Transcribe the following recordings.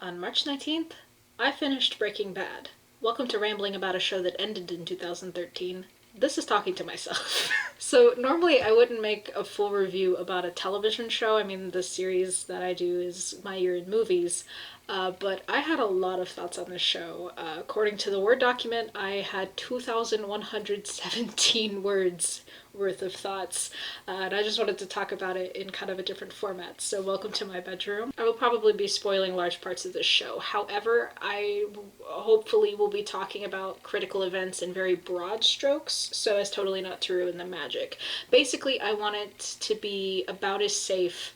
On March 19th, I finished Breaking Bad. Welcome to rambling about a show that ended in 2013. This is talking to myself. So, normally I wouldn't make a full review about a television show. I mean, the series that I do is My Year in Movies. But I had a lot of thoughts on this show. According to the Word document, I had 2,117 words worth of thoughts, and I just wanted to talk about it in kind of a different format. So, welcome to my bedroom. I will probably be spoiling large parts of this show. However, I hopefully will be talking about critical events in very broad strokes, so as totally not to ruin the magic. Basically, I want it to be about as safe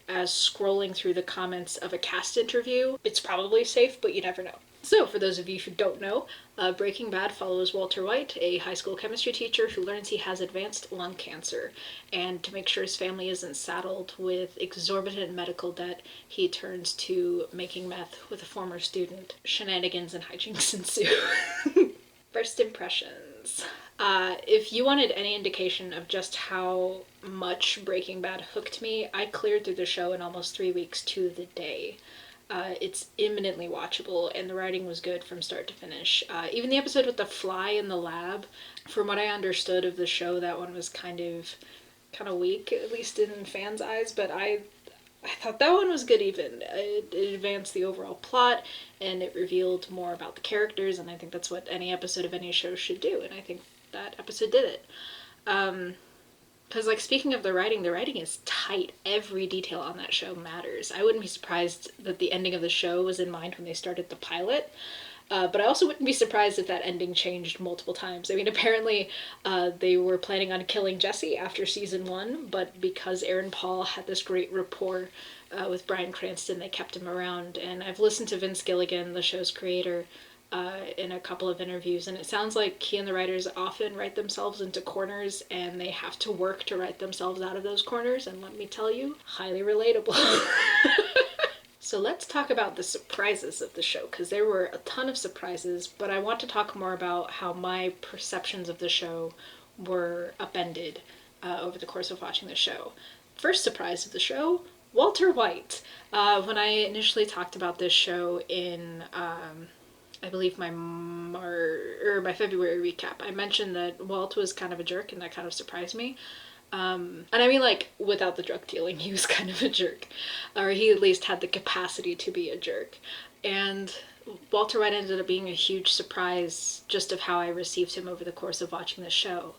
as scrolling through the comments of a cast interview. It's probably safe, but you never know. So, for those of you who don't know, Breaking Bad follows Walter White, a high school chemistry teacher who learns he has advanced lung cancer. And to make sure his family isn't saddled with exorbitant medical debt, he turns to making meth with a former student. Shenanigans and hijinks ensue. First impressions. If you wanted any indication of just how much Breaking Bad hooked me, I cleared through the show in almost 3 weeks to the day. It's imminently watchable, and the writing was good from start to finish. Even the episode with the fly in the lab, from what I understood of the show, that one was kind of weak, at least in fans' eyes, but I thought that one was good even. It advanced the overall plot, and it revealed more about the characters, and I think that's what any episode of any show should do, and I think that episode did it. Because, speaking of the writing is tight. Every detail on that show matters. I wouldn't be surprised that the ending of the show was in mind when they started the pilot. But I also wouldn't be surprised if that ending changed multiple times. I mean, apparently they were planning on killing Jesse after season 1, but because Aaron Paul had this great rapport with Bryan Cranston, they kept him around. And I've listened to Vince Gilligan, the show's creator, in a couple of interviews, and it sounds like he and the writers often write themselves into corners, and they have to work to write themselves out of those corners, and let me tell you, highly relatable. So let's talk about the surprises of the show, because there were a ton of surprises, but I want to talk more about how my perceptions of the show were upended over the course of watching the show. First surprise of the show, Walter White. When I initially talked about this show in I believe my February recap, I mentioned that Walt was kind of a jerk, and that kind of surprised me. And I mean, without the drug dealing, he was kind of a jerk. Or he at least had the capacity to be a jerk. And Walter White ended up being a huge surprise just of how I received him over the course of watching the show.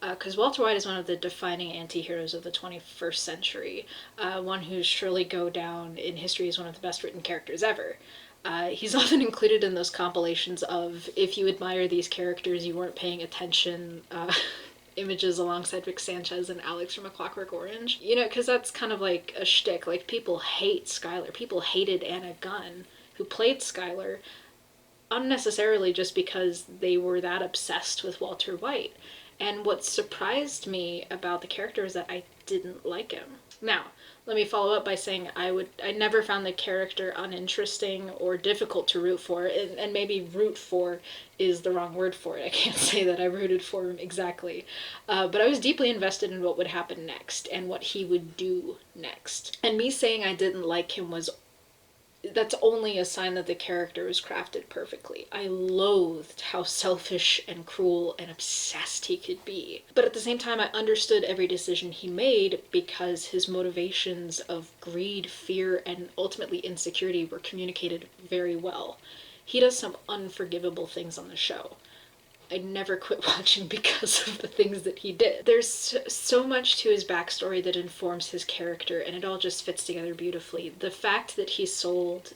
Because Walter White is one of the defining anti-heroes of the 21st century. One who's surely go down in history as one of the best written characters ever. He's often included in those compilations of, if you admire these characters, you weren't paying attention, images alongside Rick Sanchez and Alex from A Clockwork Orange. You know, because that's kind of like a shtick. People hate Skyler. People hated Anna Gunn, who played Skyler, unnecessarily just because they were that obsessed with Walter White. And what surprised me about the character is that I didn't like him. Now, let me follow up by saying I never found the character uninteresting or difficult to root for, and maybe root for is the wrong word for it. I can't say that I rooted for him exactly. But I was deeply invested in what would happen next and what he would do next. And me saying I didn't like him that's only a sign that the character was crafted perfectly. I loathed how selfish and cruel and obsessed he could be. But at the same time, I understood every decision he made because his motivations of greed, fear, and ultimately insecurity were communicated very well. He does some unforgivable things on the show. I never quit watching because of the things that he did. There's so much to his backstory that informs his character, and it all just fits together beautifully. The fact that he sold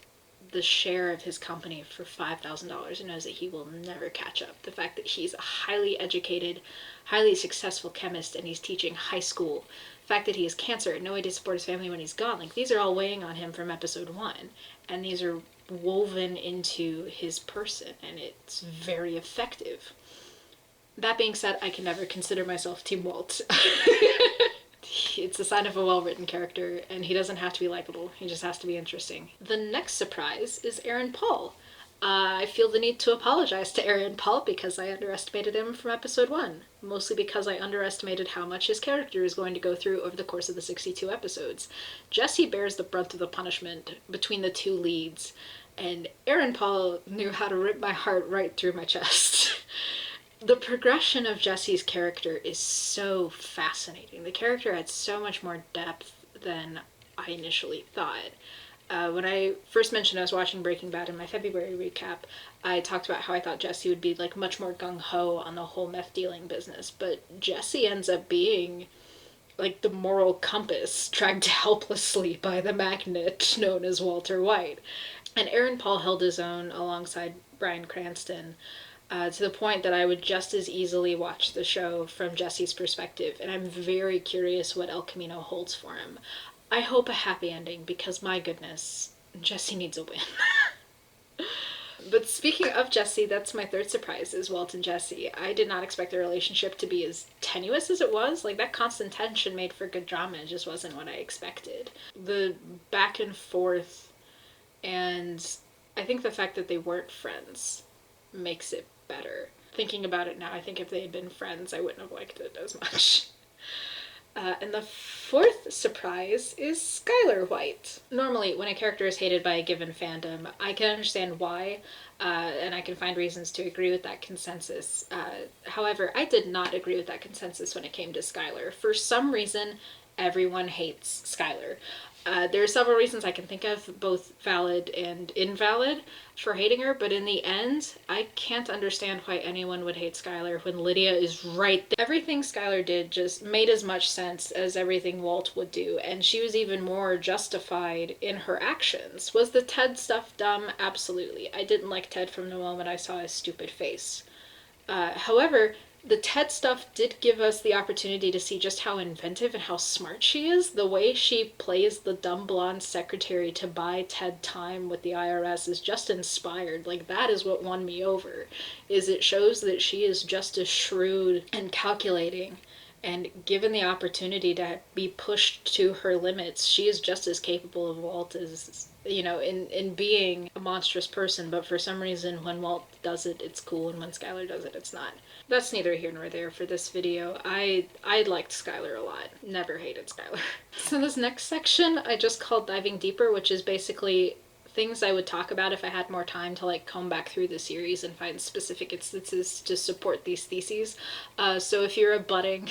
the share of his company for $5,000 and knows that he will never catch up. The fact that he's a highly educated, highly successful chemist, and he's teaching high school. The fact that he has cancer and no way to support his family when he's gone. These are all weighing on him from episode 1, and these are woven into his person, and it's very effective. That being said, I can never consider myself Team Walt. It's a sign of a well-written character, and he doesn't have to be likable. He just has to be interesting. The next surprise is Aaron Paul. I feel the need to apologize to Aaron Paul because I underestimated him from episode 1. Mostly because I underestimated how much his character is going to go through over the course of the 62 episodes. Jesse bears the brunt of the punishment between the two leads, And Aaron Paul knew how to rip my heart right through my chest. The progression of Jesse's character is so fascinating. The character had so much more depth than I initially thought. When I first mentioned I was watching Breaking Bad in my February recap, I talked about how I thought Jesse would be like much more gung-ho on the whole meth dealing business, but Jesse ends up being like the moral compass dragged helplessly by the magnet known as Walter White. And Aaron Paul held his own alongside Bryan Cranston, to the point that I would just as easily watch the show from Jesse's perspective, and I'm very curious what El Camino holds for him. I hope a happy ending, because my goodness, Jesse needs a win. But speaking of Jesse, that's my third surprise, is Walt and Jesse. I did not expect the relationship to be as tenuous as it was. Like, that constant tension made for good drama. It just wasn't what I expected. The back and forth, and I think the fact that they weren't friends makes it better. Thinking about it now, I think if they had been friends, I wouldn't have liked it as much. And the fourth surprise is Skyler White. Normally, when a character is hated by a given fandom, I can understand why, and I can find reasons to agree with that consensus. However, I did not agree with that consensus when it came to Skyler. For some reason, everyone hates Skyler. There are several reasons I can think of, both valid and invalid, for hating her, but in the end, I can't understand why anyone would hate Skyler when Lydia is right there. Everything Skyler did just made as much sense as everything Walt would do, and she was even more justified in her actions. Was the Ted stuff dumb? Absolutely. I didn't like Ted from the moment I saw his stupid face. However, the Ted stuff did give us the opportunity to see just how inventive and how smart she is. The way she plays the dumb blonde secretary to buy Ted time with the IRS is just inspired. Like, that is what won me over, is it shows that she is just as shrewd and calculating, and given the opportunity to be pushed to her limits, she is just as capable of Walt as, you know, in being a monstrous person. But for some reason, when Walt does it, it's cool, and when Skyler does it, it's not. That's neither here nor there for this video. I liked Skyler a lot. Never hated Skyler. So this next section I just called Diving Deeper, which is basically things I would talk about if I had more time to like comb back through the series and find specific instances to support these theses. So if you're a budding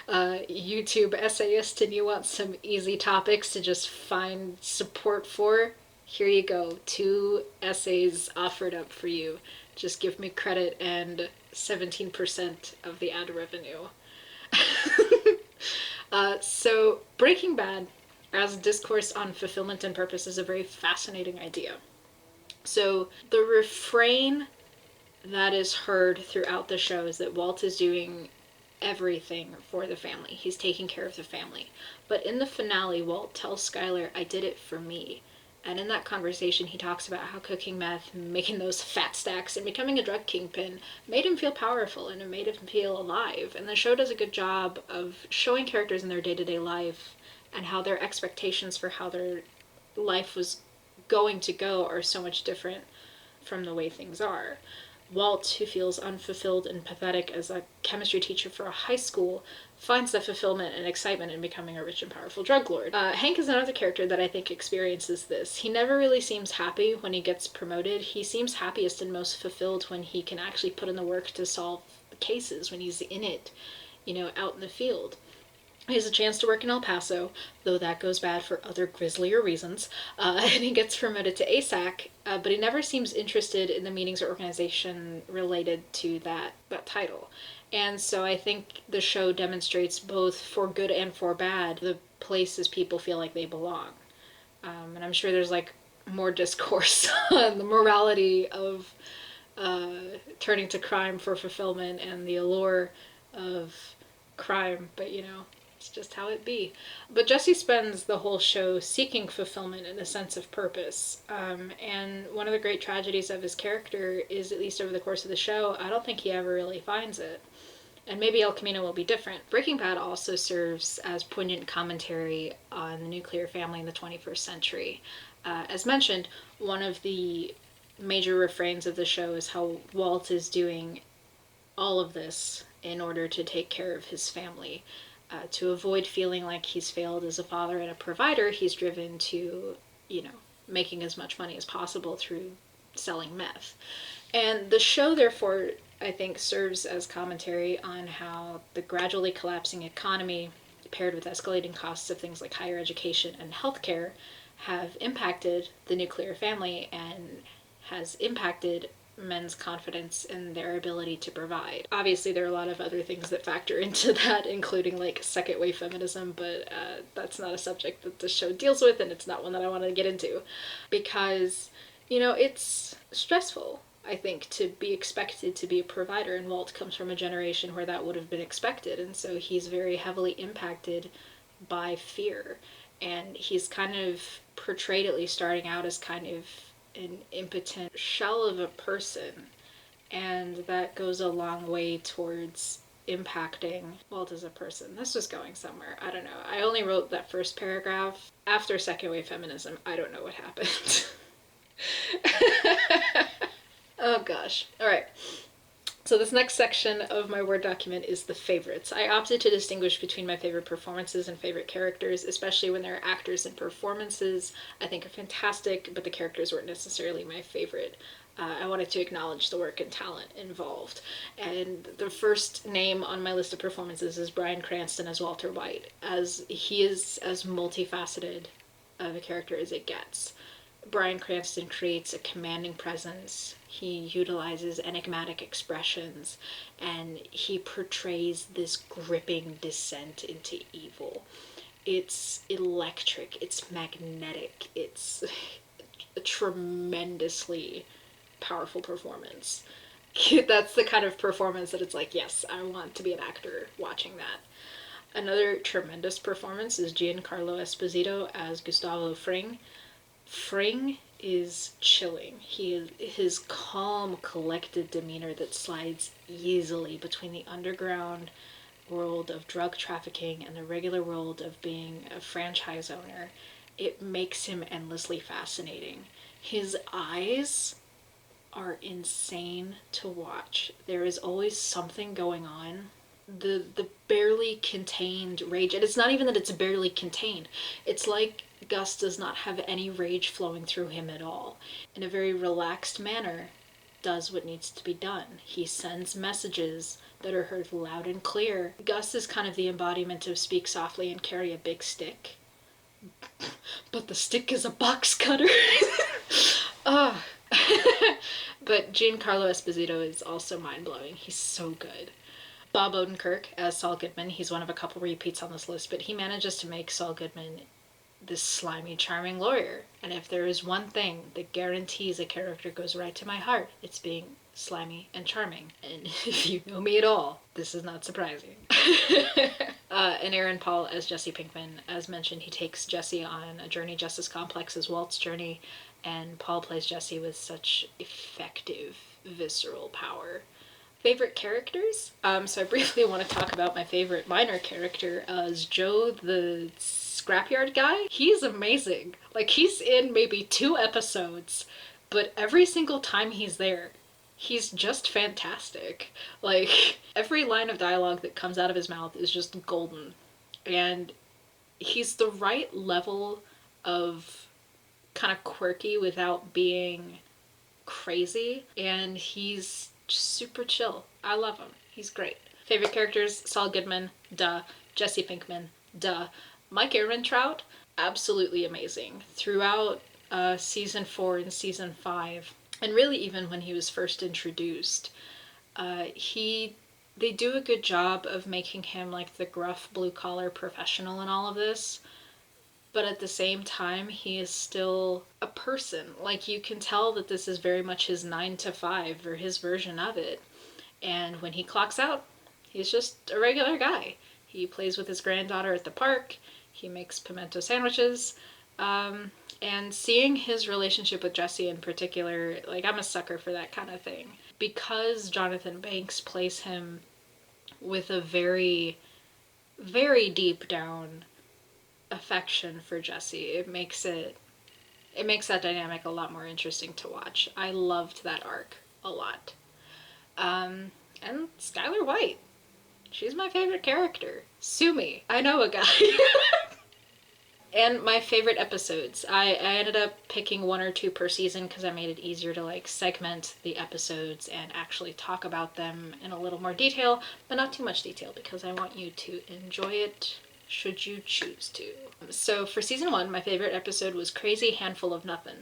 YouTube essayist and you want some easy topics to just find support for, here you go. 2 essays offered up for you. Just give me credit and 17% of the ad revenue. So Breaking Bad as a discourse on fulfillment and purpose is a very fascinating idea. So the refrain that is heard throughout the show is that Walt is doing everything for the family. He's taking care of the family. But in the finale, Walt tells Skyler, I did it for me. And in that conversation, he talks about how cooking meth, making those fat stacks, and becoming a drug kingpin made him feel powerful and it made him feel alive. And the show does a good job of showing characters in their day-to-day life and how their expectations for how their life was going to go are so much different from the way things are. Walt, who feels unfulfilled and pathetic as a chemistry teacher for a high school, finds the fulfillment and excitement in becoming a rich and powerful drug lord. Hank is another character that I think experiences this. He never really seems happy when he gets promoted. He seems happiest and most fulfilled when he can actually put in the work to solve the cases, when he's in it, you know, out in the field. He has a chance to work in El Paso, though that goes bad for other grislier reasons, and he gets promoted to ASAC, but he never seems interested in the meetings or organization related to that title. And so I think the show demonstrates, both for good and for bad, the places people feel like they belong. And I'm sure there's like more discourse on the morality of turning to crime for fulfillment and the allure of crime, but you know, it's just how it be. But Jesse spends the whole show seeking fulfillment and a sense of purpose. And one of the great tragedies of his character is, at least over the course of the show, I don't think he ever really finds it. And maybe El Camino will be different. Breaking Bad also serves as poignant commentary on the nuclear family in the 21st century. As mentioned, one of the major refrains of the show is how Walt is doing all of this in order to take care of his family. To avoid feeling like he's failed as a father and a provider, he's driven to, you know, making as much money as possible through selling meth. And the show, therefore, I think serves as commentary on how the gradually collapsing economy, paired with escalating costs of things like higher education and healthcare, have impacted the nuclear family and has impacted men's confidence in their ability to provide. Obviously, there are a lot of other things that factor into that, including like second wave feminism, but that's not a subject that the show deals with, and it's not one that I want to get into because, you know, it's stressful, I think, to be expected to be a provider, and Walt comes from a generation where that would have been expected, and so he's very heavily impacted by fear, and he's kind of portrayed, at least starting out, as kind of an impotent shell of a person, and that goes a long way towards impacting Walt as a person. This was going somewhere. I don't know. I only wrote that first paragraph. After second wave feminism, I don't know what happened. Oh gosh. Alright. So this next section of my Word document is the favorites. I opted to distinguish between my favorite performances and favorite characters, especially when there are actors and performances I think are fantastic, but the characters weren't necessarily my favorite. I wanted to acknowledge the work and talent involved. And the first name on my list of performances is Bryan Cranston as Walter White, as he is as multifaceted of a character as it gets. Bryan Cranston creates a commanding presence, he utilizes enigmatic expressions, and he portrays this gripping descent into evil. It's electric, it's magnetic, it's a tremendously powerful performance. That's the kind of performance that it's like, yes, I want to be an actor watching that. Another tremendous performance is Giancarlo Esposito as Gustavo Fring. Fring is chilling. His calm, collected demeanor that slides easily between the underground world of drug trafficking and the regular world of being a franchise owner, it makes him endlessly fascinating. His eyes are insane to watch. There is always something going on. The barely contained rage, and it's not even that it's barely contained. It's like Gus does not have any rage flowing through him at all. In a very relaxed manner, does what needs to be done. He sends messages that are heard loud and clear. Gus is kind of the embodiment of speak softly and carry a big stick. But the stick is a box cutter. Ah. But Giancarlo Esposito is also mind-blowing. He's so good. Bob Odenkirk as Saul Goodman. He's one of a couple repeats on this list, but he manages to make Saul Goodman this slimy, charming lawyer. And if there is one thing that guarantees a character goes right to my heart, it's being slimy and charming. And if you know me at all, this is not surprising. And Aaron Paul as Jesse Pinkman. As mentioned, he takes Jesse on a journey just as complex as Walt's journey, and Paul plays Jesse with such effective, visceral power. Favorite characters? So I briefly want to talk about my favorite minor character as Joe the scrapyard guy. He's amazing. Like, he's in maybe 2 episodes, but every single time he's there, he's just fantastic. Like, every line of dialogue that comes out of his mouth is just golden. And he's the right level of kind of quirky without being crazy. And he's super chill. I love him. He's great. Favorite characters? Saul Goodman, duh. Jesse Pinkman, duh. Mike Ehrmantraut, absolutely amazing. Throughout season 4 and season 5, and really even when he was first introduced, they do a good job of making him like the gruff blue-collar professional in all of this. But at the same time, he is still a person. Like, you can tell that this is very much his 9 to 5, or his version of it. And when he clocks out, he's just a regular guy. He plays with his granddaughter at the park. He makes pimento sandwiches. And seeing his relationship with Jesse in particular, like, I'm a sucker for that kind of thing. Because Jonathan Banks plays him with a very, very deep down affection for Jesse, it makes that dynamic a lot more interesting to watch. I loved that arc a lot. And Skyler White, she's my favorite character. Sue me, I know a guy. And my favorite episodes. I ended up picking one or two per season because I made it easier to like segment the episodes and actually talk about them in a little more detail, but not too much detail because I want you to enjoy it should you choose to. So for season 1, my favorite episode was Crazy Handful of Nothing.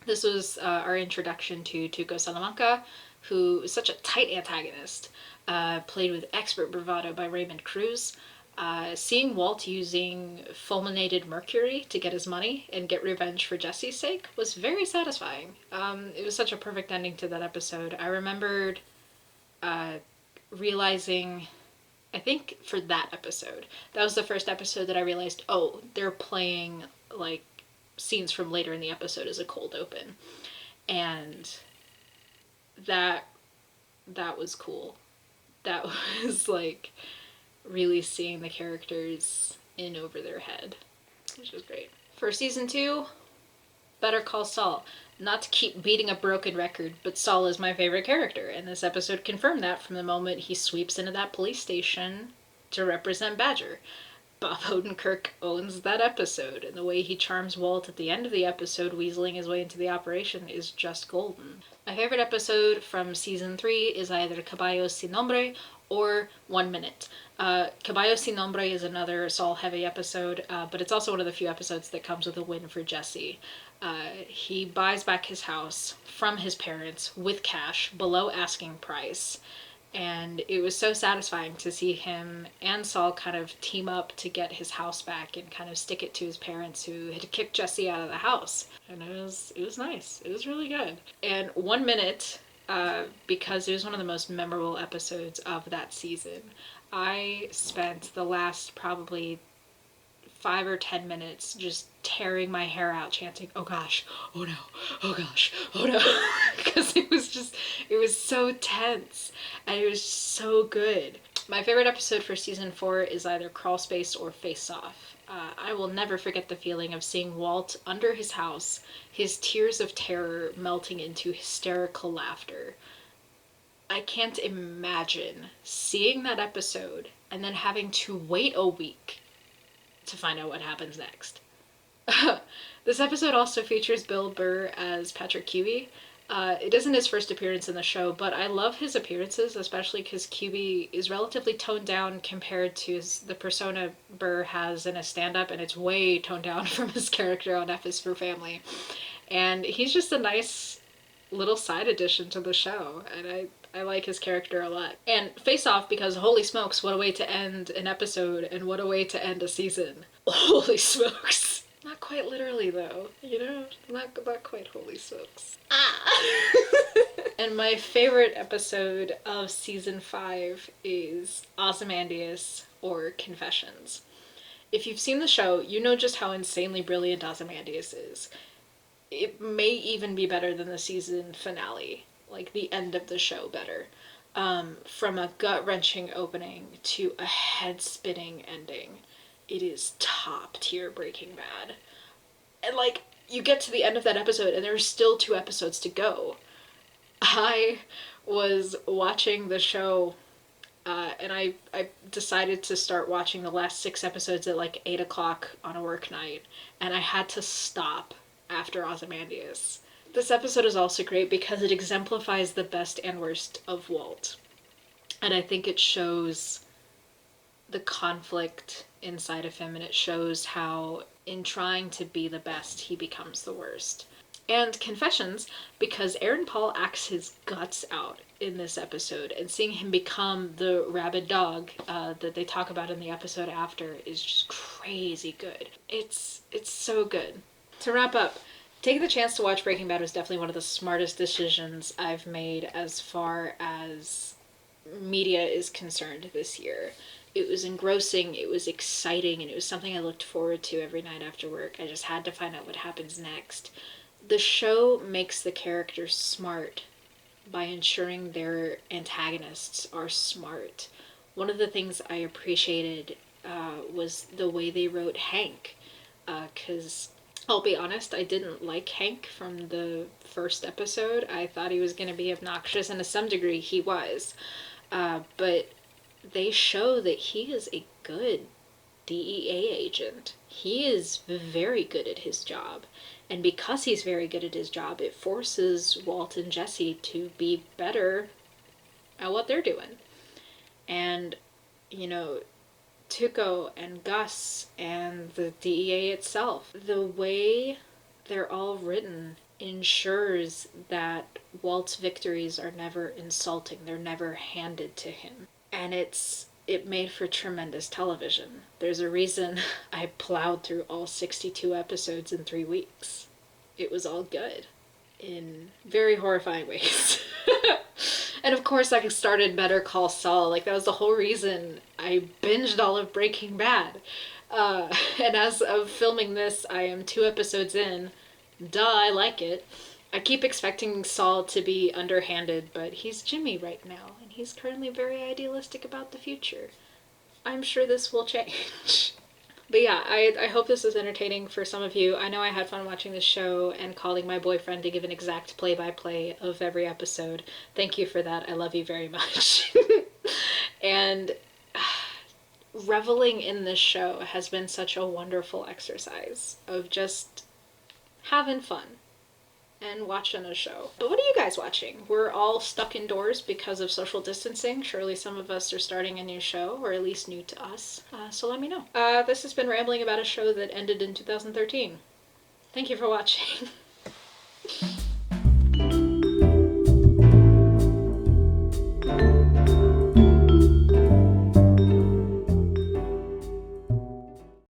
This was our introduction to Tuco Salamanca, who is such a tight antagonist, played with expert bravado by Raymond Cruz. Seeing Walt using fulminated mercury to get his money and get revenge for Jesse's sake was very satisfying. It was such a perfect ending to that episode. I remembered realizing, I think for that episode, that was the first episode that I realized, oh, they're playing like scenes from later in the episode as a cold open. And that was cool. That was like really seeing the characters in over their head, which was great. For season 2, Better Call Saul. Not to keep beating a broken record, but Saul is my favorite character, and this episode confirmed that from the moment he sweeps into that police station to represent Badger. Bob Odenkirk owns that episode, and the way he charms Walt at the end of the episode, weaseling his way into the operation, is just golden. My favorite episode from season 3 is either Caballos Sin Nombre or 1 Minute. Caballos Sin Nombre is another Saul-heavy episode, but it's also one of the few episodes that comes with a win for Jesse. He buys back his house from his parents with cash below asking price. And it was so satisfying to see him and Saul kind of team up to get his house back and kind of stick it to his parents who had kicked Jesse out of the house. And it was nice. It was really good. And 1 Minute, because it was one of the most memorable episodes of that season, I spent the last probably 5 or 10 minutes just tearing my hair out chanting, oh gosh, oh no, oh gosh, oh no, because it was so tense and it was so good. My favorite episode for season 4 is either Crawl Space or Face Off. I will never forget the feeling of seeing Walt under his house, his tears of terror melting into hysterical laughter. I can't imagine seeing that episode and then having to wait a week to find out what happens next. This episode also features Bill Burr as Patrick Huey. It isn't his first appearance in the show, but I love his appearances, especially because QB is relatively toned down compared to the persona Burr has in a stand-up, and it's way toned down from his character on F is for Family. And he's just a nice little side addition to the show, and I like his character a lot. And Face Off, because holy smokes, what a way to end an episode, and what a way to end a season. Holy smokes. Not quite literally, though. You know? Not quite holy smokes. And my favorite episode of season 5 is Ozymandias or Confessions. If you've seen the show, you know just how insanely brilliant Ozymandias is. It may even be better than the season finale, like the end of the show better. From a gut-wrenching opening to a head-spinning ending, it is top tier Breaking Bad. And like, you get to the end of that episode and there's still 2 episodes to go. I was watching the show and I decided to start watching the last 6 episodes at like 8 o'clock on a work night, and I had to stop after Ozymandias. This episode is also great because it exemplifies the best and worst of Walt. And I think it shows the conflict inside of him, and it shows how in trying to be the best, he becomes the worst. And Confessions, because Aaron Paul acts his guts out in this episode, and seeing him become the rabid dog that they talk about in the episode after is just crazy good. It's so good. To wrap up, taking the chance to watch Breaking Bad was definitely one of the smartest decisions I've made as far as media is concerned this year. It was engrossing, it was exciting, and it was something I looked forward to every night after work. I just had to find out what happens next. The show makes the characters smart by ensuring their antagonists are smart. One of the things I appreciated was the way they wrote Hank, because I'll be honest, I didn't like Hank from the first episode. I thought he was going to be obnoxious, and to some degree he was. But they show that he is a good DEA agent. He is very good at his job. And because he's very good at his job, it forces Walt and Jesse to be better at what they're doing. And, you know, Tuco and Gus and the DEA itself, the way they're all written ensures that Walt's victories are never insulting. They're never handed to him. And it made for tremendous television. There's a reason I plowed through all 62 episodes in 3 weeks. It was all good in very horrifying ways. And of course I started Better Call Saul. Like, that was the whole reason I binged all of Breaking Bad. And as of filming this, I am 2 episodes in. Duh, I like it. I keep expecting Saul to be underhanded, but he's Jimmy right now, and he's currently very idealistic about the future. I'm sure this will change. But yeah, I hope this is entertaining for some of you. I know I had fun watching this show and calling my boyfriend to give an exact play-by-play of every episode. Thank you for that. I love you very much. And reveling in this show has been such a wonderful exercise of just having fun and watching a show. But what are you guys watching? We're all stuck indoors because of social distancing. Surely some of us are starting a new show, or at least new to us. So let me know. This has been rambling about a show that ended in 2013. Thank you for watching.